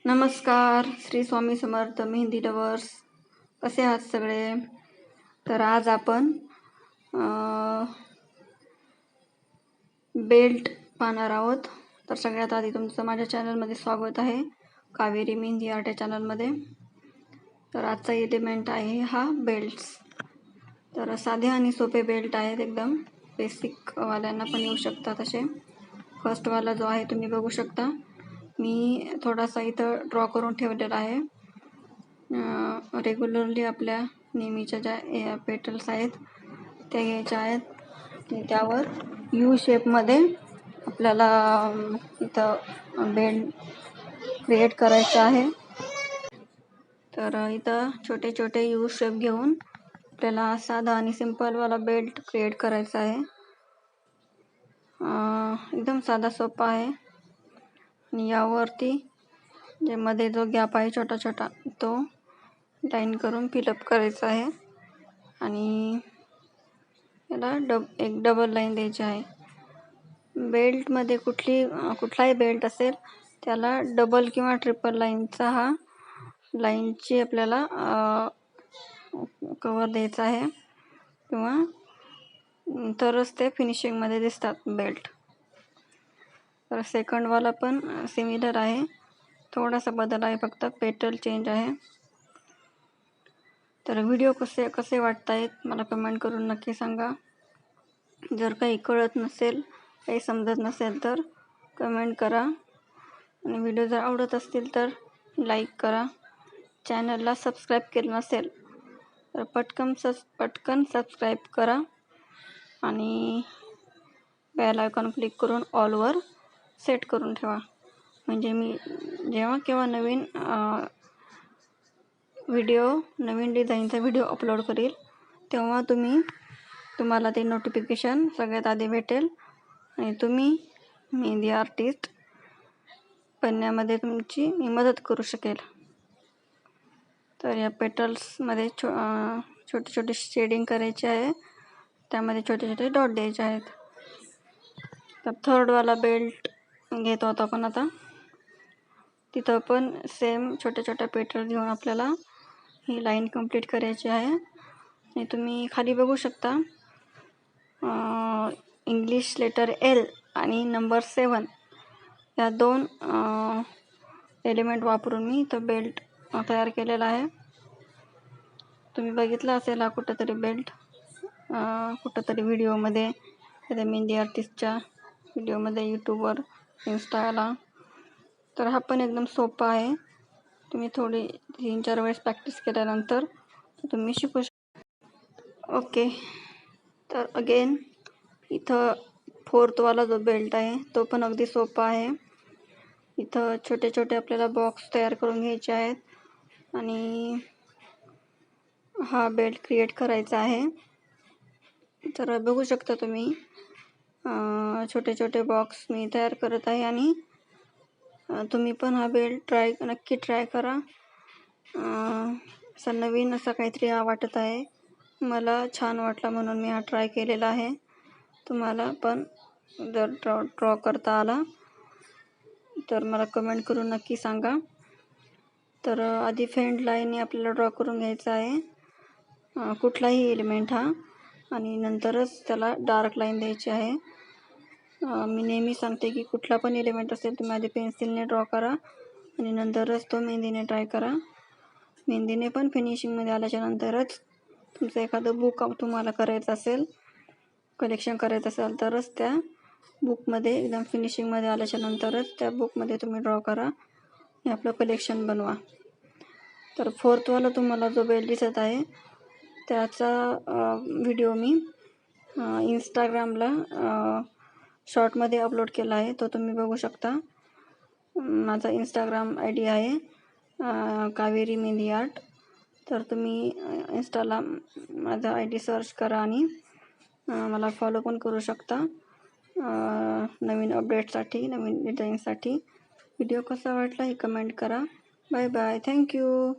नमस्कार, श्री स्वामी समर्थ मेहंदी लवर्स. कसे आहात सगळे? तर आज आपण बेल्ट पाहणार आहोत. तर सगळ्यात आधी तुमचं माझ्या चॅनलमध्ये स्वागत आहे, कावेरी मेहंदी आर्ट या चॅनलमध्ये. तर आजचा एलिमेंट आहे हा बेल्ट्स. तर साधे आणि सोपे बेल्ट आहेत, एकदम बेसिकवाल्यांना पण येऊ शकतात असे. फर्स्टवाला जो आहे तुम्ही बघू शकता, मी थोडासा इथं ड्रॉ करून ठेवलेला आहे. रेग्युलरली आपल्या नेहमीच्या ज्या पेटल्स आहेत त्या घ्यायच्या आहेत. त्यावर यू शेपमध्ये आपल्याला इथं बेल्ट क्रिएट करायचं आहे. तर इथं छोटे छोटे यू शेप घेऊन आपल्याला साधा आणि सिंपलवाला बेल्ट क्रिएट करायचा आहे. एकदम साधा सोपा आहे. आणि यावरती जे मध्ये जो गॅप आहे छोटा छोटा, तो लाईन करून फिलअप करायचा आहे. आणि याला एक डबल लाईन द्यायची आहे. बेल्टमध्ये कुठलाही बेल्ट असेल त्याला डबल किंवा ट्रिपल लाईनचा हा लाईनची आपल्याला कवर द्यायचा आहे, किंवा तरच ते फिनिशिंगमध्ये दिसतात बेल्ट. तर सेकंडवाला पण सिमिलर आहे, थोडासा बदल आहे, फक्त पेटल चेंज आहे. तर व्हिडिओ कसे वाटत आहेत मला कमेंट करून नक्की सांगा. जर काही कळत नसेल, काही समजत नसेल तर कमेंट करा. आणि व्हिडिओ जर आवडत असतील तर लाईक करा. चॅनलला सबस्क्राईब केलं नसेल तर पटकन सबस्क्राईब करा. आणि बेल आयकॉन क्लिक करून ऑलवर सेट करून ठेवा, म्हणजे मी जेव्हा केव्हा नवीन डिझाईनचा व्हिडिओ अपलोड करेल तेव्हा तुम्हाला ते नोटिफिकेशन सगळ्यात आधी भेटेल आणि तुम्ही मेहंदी आर्टिस्ट बनण्यामध्ये तुमची मी मदत करू शकेल. तर या पेटल्समध्ये छोटे छोटे शेडिंग करायचे आहे, त्यामध्ये छोटे छोटे डॉट द्यायचे आहेत. तर थर्डवाला बेल्ट घेतो आता आपण. आता तिथं पण सेम छोट्या छोट्या पेटल घेऊन आपल्याला ही लाईन कंप्लीट करायची आहे. आणि तुम्ही खाली बघू शकता, इंग्लिश लेटर L आणि नंबर 7 या 2 एलिमेंट वापरून मी तो बेल्ट तयार केलेला आहे. तुम्ही बघितला असेल हा कुठंतरी बेल्ट, कुठंतरी व्हिडिओमध्ये, त्या मेहंदी आर्टिस्टच्या व्हिडिओमध्ये, यूट्यूबवर, इन्स्टाला. तर हा पण एकदम सोपा आहे. तुम्ही थोडी 3-4 वेळेस प्रॅक्टिस केल्यानंतर तुम्ही शिकू शकता. ओके, तर अगेन इथं फोर्थवाला जो बेल्ट आहे तो पण अगदी सोपा आहे. इथं छोटे छोटे आपल्याला बॉक्स तयार करून घ्यायचे आहेत आणि हा बेल्ट क्रिएट करायचा आहे. तर बघू शकता तुम्ही, छोटे छोटे बॉक्स मी तयार करत आहे. आणि तुम्ही पण हा बेल्ट नक्की ट्राय करा. असा नवीन असा काहीतरी वाटत आहे मला, छान वाटला म्हणून मी हा ट्राय केलेला आहे. तुम्हाला पण जर ड्रॉ करता आला तर मला कमेंट करून नक्की सांगा. तर आधी फेंड लाईनने आपल्याला ड्रॉ करून घ्यायचा आहे कुठलाही एलिमेंट हा, आणि नंतरच त्याला डार्क लाईन द्यायची आहे. मी नेहमी सांगते की कुठला पण एलिमेंट असेल तुम्ही आधी पेन्सिलने ड्रॉ करा आणि नंतरच तो मेहंदीने ट्राय करा. मेहंदीने पण फिनिशिंगमध्ये आल्याच्या नंतरच तुमचं एखादं बुक तुम्हाला करायचं असेल, कलेक्शन करायचं असेल, तरच त्या बुकमध्ये एकदम फिनिशिंगमध्ये आल्याच्या नंतरच त्या बुकमध्ये तुम्ही ड्रॉ करा आणि आपलं कलेक्शन बनवा. तर फोर्थवाला तुम्हाला जो बेल्ट दिसत आहे त्याचा व्हिडिओ मी इंस्टाग्रामला शॉर्टमध्ये अपलोड केला आहे, तो तुम्ही बघू शकता. माझा इंस्टाग्राम ID आहे कावेरी मेहंदी आर्ट. तर तुम्ही इंस्टाला माझा ID सर्च करा आणि मला फॉलो पण करू शकता नवीन अपडेटसाठी, नवीन डिझाईनसाठी. व्हिडिओ कसा वाटला हे कमेंट करा. Bye bye, thank you.